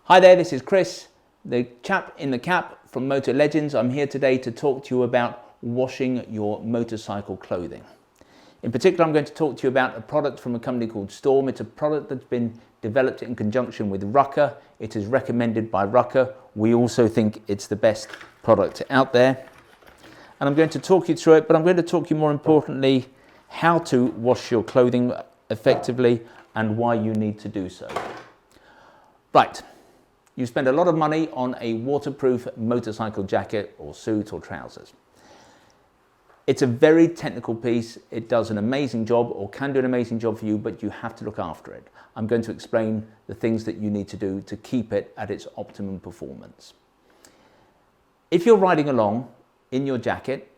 Hi there, this is Chris, the chap in the cap from Motor Legends. I'm here today to talk to you about washing your motorcycle clothing. In particular, I'm going to talk to you about a product from a company called Storm. It's a product that's been developed in conjunction with Rucker. It is recommended by Rucker. We also think it's the best product out there. And I'm going to talk you through it, but I'm going to talk you more importantly how to wash your clothing effectively and why you need to do so. Right. You spend a lot of money on a waterproof motorcycle jacket or suit or trousers. It's a very technical piece. It does an amazing job or can do an amazing job for you, but you have to look after it. I'm going to explain the things that you need to do to keep it at its optimum performance. If you're riding along in your jacket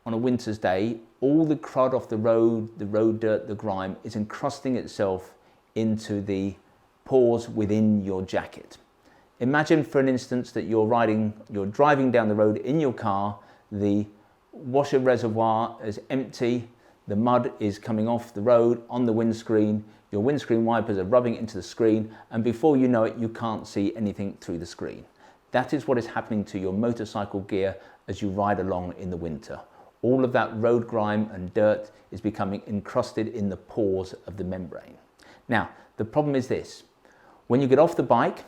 on a winter's day, all the crud off the road dirt, the grime is encrusting itself into the pores within your jacket. Imagine for an instance that you're driving down the road in your car, the washer reservoir is empty, the mud is coming off the road on the windscreen, your windscreen wipers are rubbing into the screen, and before you know it, you can't see anything through the screen. That is what is happening to your motorcycle gear as you ride along in the winter. All of that road grime and dirt is becoming encrusted in the pores of the membrane. Now, the problem is this. When you get off the bike,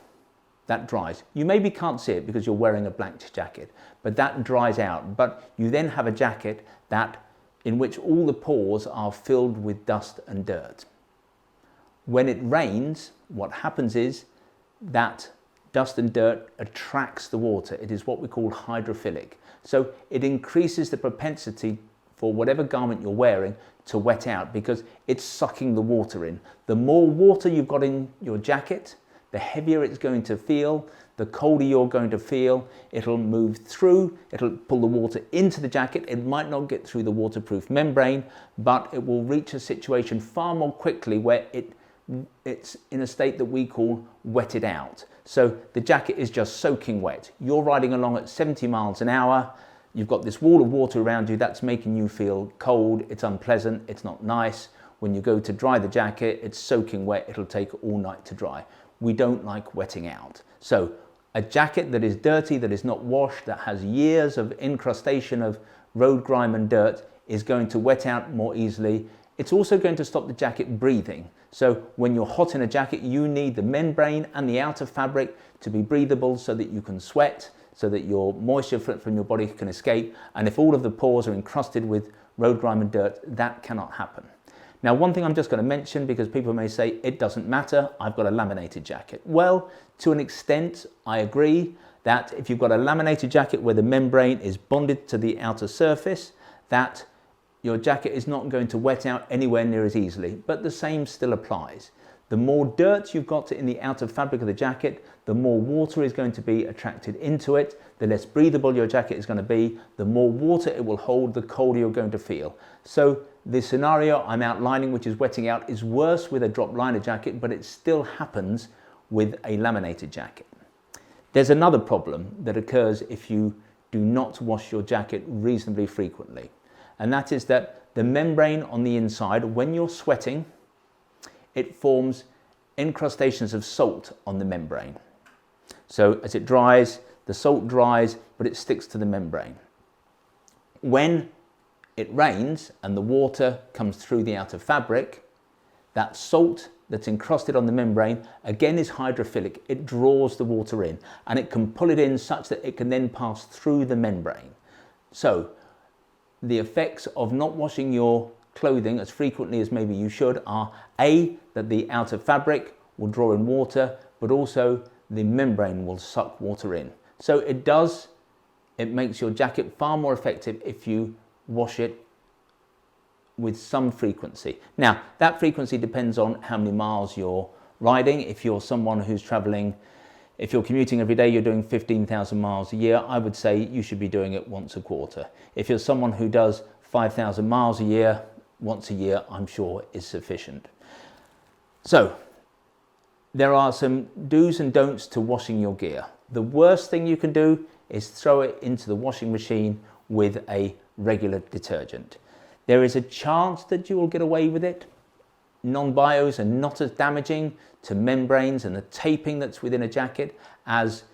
that dries. You maybe can't see it because you're wearing a black jacket, but that dries out. But you then have a jacket in which all the pores are filled with dust and dirt. When it rains, what happens is that dust and dirt attracts the water. It is what we call hydrophilic. So it increases the propensity for whatever garment you're wearing to wet out because it's sucking the water in. The more water you've got in your jacket, the heavier it's going to feel, the colder you're going to feel. It'll move through, it'll pull the water into the jacket. It might not get through the waterproof membrane, but it will reach a situation far more quickly where it's in a state that we call wetted out. So the jacket is just soaking wet. You're riding along at 70 miles an hour. You've got this wall of water around you that's making you feel cold. It's unpleasant. It's not nice. When you go to dry the jacket, it's soaking wet. It'll take all night to dry. We don't like wetting out. So a jacket that is dirty, that is not washed, that has years of incrustation of road grime and dirt is going to wet out more easily. It's also going to stop the jacket breathing. So when you're hot in a jacket, you need the membrane and the outer fabric to be breathable so that you can sweat, so that your moisture from your body can escape. And if all of the pores are encrusted with road grime and dirt, that cannot happen. Now, one thing I'm just going to mention, because people may say, it doesn't matter, I've got a laminated jacket. Well, to an extent, I agree that if you've got a laminated jacket where the membrane is bonded to the outer surface, that your jacket is not going to wet out anywhere near as easily, but the same still applies. The more dirt you've got in the outer fabric of the jacket, the more water is going to be attracted into it, the less breathable your jacket is going to be, the more water it will hold, the colder you're going to feel. So the scenario I'm outlining, which is wetting out, is worse with a drop liner jacket, but it still happens with a laminated jacket. There's another problem that occurs if you do not wash your jacket reasonably frequently, and that is that the membrane on the inside, when you're sweating, it forms incrustations of salt on the membrane. So as it dries, the salt dries, but it sticks to the membrane. When it rains and the water comes through the outer fabric, that salt that's encrusted on the membrane again is hydrophilic. It draws the water in and it can pull it in such that it can then pass through the membrane. So the effects of not washing your clothing as frequently as maybe you should are A, that the outer fabric will draw in water, but also the membrane will suck water in. So it makes your jacket far more effective if you wash it with some frequency. Now, that frequency depends on how many miles you're riding. If you're someone who's traveling, if you're commuting every day, you're doing 15,000 miles a year, I would say you should be doing it once a quarter. If you're someone who does 5,000 miles a year, once a year, I'm sure is sufficient. So, there are some do's and don'ts to washing your gear. The worst thing you can do is throw it into the washing machine with a regular detergent. There is a chance that you will get away with it, non-bios are not as damaging to membranes and the taping that's within a jacket as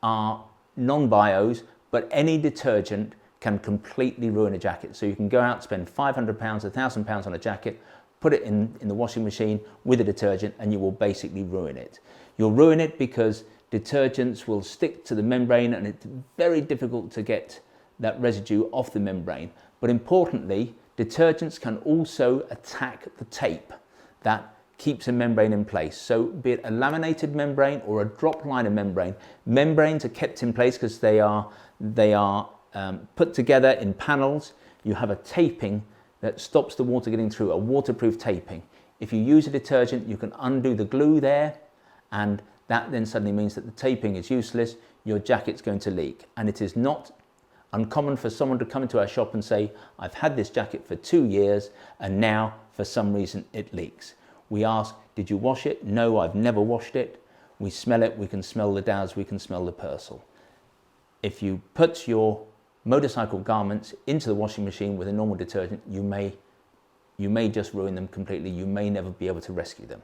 are non-bios, but any detergent can completely ruin a jacket. So you can go out, spend £500, £1,000 on a jacket, put it in the washing machine with a detergent, and you will basically ruin it. You'll ruin it because detergents will stick to the membrane and it's very difficult to get that residue off the membrane. But importantly, detergents can also attack the tape that keeps a membrane in place. So be it a laminated membrane or a drop liner membrane, membranes are kept in place because they are put together in panels. You have a taping that stops the water getting through, a waterproof taping. If you use a detergent, you can undo the glue there, and that then suddenly means that the taping is useless, your jacket's going to leak. And it is not uncommon for someone to come into our shop and say, I've had this jacket for 2 years and now for some reason it leaks. We ask, did you wash it? No, I've never washed it. We smell it, we can smell the Dow's, we can smell the Persil. If you put your motorcycle garments into the washing machine with a normal detergent, you may just ruin them completely. You may never be able to rescue them.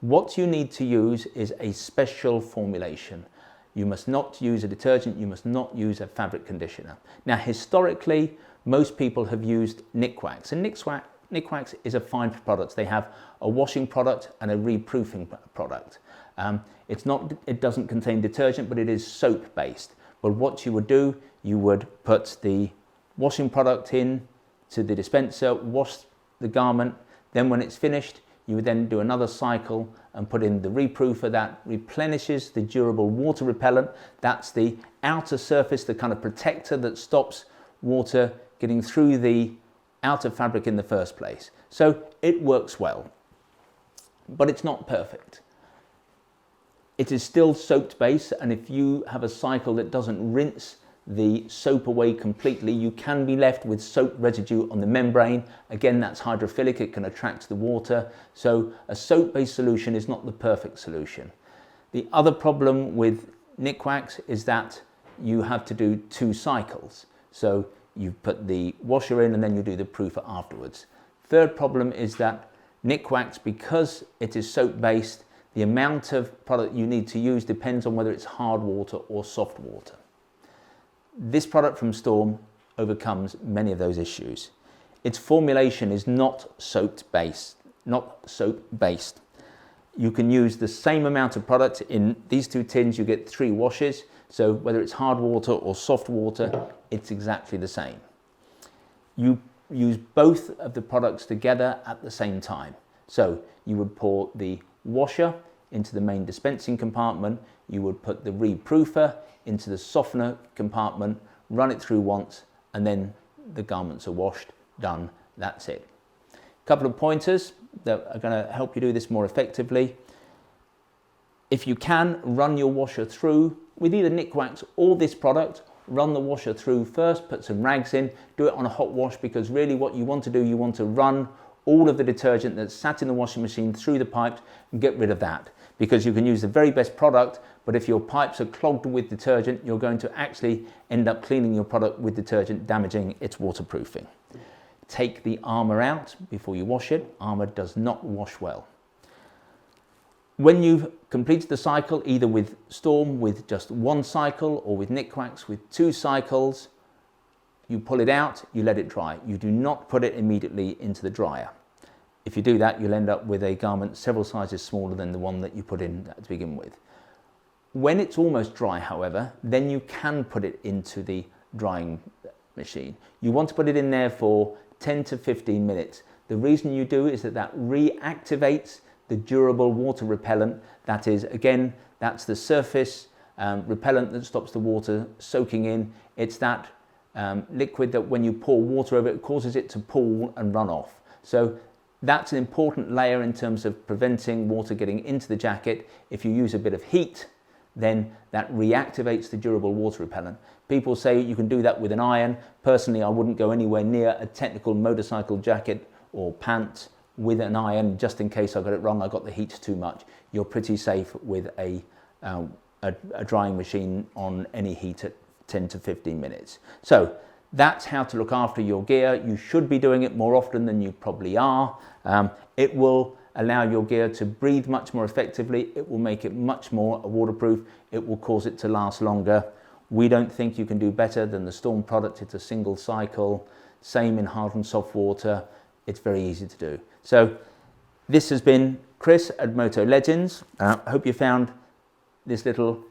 What you need to use is a special formulation. You must not use a detergent, you must not use a fabric conditioner. Now, historically, most people have used Nikwax, and Nikwax is a fine product. They have a washing product and a reproofing product. It doesn't contain detergent, but it is soap based. But what you would do, you would put the washing product in to the dispenser, wash the garment, then when it's finished, you would then do another cycle and put in the reproofer that replenishes the durable water repellent. That's the outer surface, the kind of protector that stops water getting through the outer fabric in the first place. So it works well, but it's not perfect. It is still soap based, and if you have a cycle that doesn't rinse the soap away completely, you can be left with soap residue on the membrane. Again, that's hydrophilic, it can attract the water. So a soap-based solution is not the perfect solution. The other problem with Nikwax is that you have to do 2 cycles. So you put the washer in and then you do the proofer afterwards. Third problem is that Nikwax, because it is soap-based, the amount of product you need to use depends on whether it's hard water or soft water. This product from Storm overcomes many of those issues. Its formulation is not soap-based. You can use the same amount of product in these 2 tins. You get 3 washes. So whether it's hard water or soft water, it's exactly the same. You use both of the products together at the same time. So you would pour the washer into the main dispensing compartment. You would put the reproofer into the softener compartment, run it through once, and then the garments are washed, done, that's it. A couple of pointers that are going to help you do this more effectively. If you can, run your washer through with either Nikwax or this product. Run the washer through first, put some rags in, do it on a hot wash, because really what you want to do, you want to run all of the detergent that's sat in the washing machine through the pipes and get rid of that. Because you can use the very best product, but if your pipes are clogged with detergent, you're going to actually end up cleaning your product with detergent, damaging its waterproofing. Take the armour out before you wash it. Armour does not wash well. When you've completed the cycle, either with Storm with just 1 cycle or with Nikwax with 2 cycles, you pull it out, you let it dry. You do not put it immediately into the dryer. If you do that, you'll end up with a garment several sizes smaller than the one that you put in to begin with. When it's almost dry, however, then you can put it into the drying machine. You want to put it in there for 10 to 15 minutes. The reason you do is that reactivates the durable water repellent. That is, again, that's the surface repellent that stops the water soaking in. It's that liquid that when you pour water over it, causes it to pool and run off. So that's an important layer in terms of preventing water getting into the jacket. If you use a bit of heat, then that reactivates the durable water repellent. People say you can do that with an iron. Personally, I wouldn't go anywhere near a technical motorcycle jacket or pants with an iron, just in case I got it wrong, I got the heat too much. You're pretty safe with a drying machine on any heat at 10 to 15 minutes. So that's how to look after your gear. You should be doing it more often than you probably are. It will allow your gear to breathe much more effectively. It will make it much more waterproof. It will cause it to last longer. We don't think you can do better than the Storm product. It's a single cycle, same in hard and soft water. It's very easy to do. So this has been Chris at Moto Legends. I hope you found this little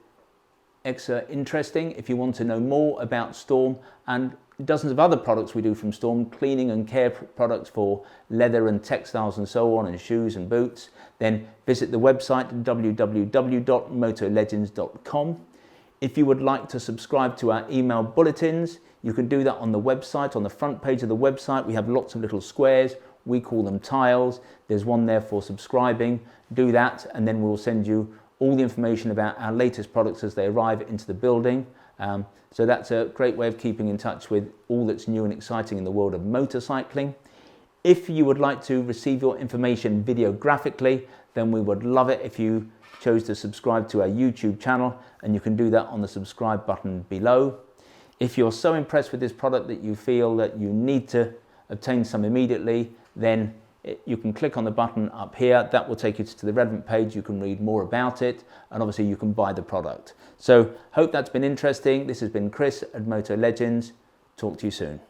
extra interesting. If you want to know more about Storm and dozens of other products we do from Storm, cleaning and care products for leather and textiles and so on, and shoes and boots, then visit the website www.motolegends.com. If you would like to subscribe to our email bulletins, you can do that on the website. On the front page of the website, we have lots of little squares. We call them tiles. There's one there for subscribing. Do that, and then we'll send you all the information about our latest products as they arrive into the building. So that's a great way of keeping in touch with all that's new and exciting in the world of motorcycling. If you would like to receive your information videographically, then we would love it if you chose to subscribe to our YouTube channel, and you can do that on the subscribe button below. If you're so impressed with this product that you feel that you need to obtain some immediately, then you can click on the button up here. That will take you to the relevant page. You can read more about it, and obviously you can buy the product. So hope that's been interesting. This has been Chris at Moto Legends. Talk to you soon.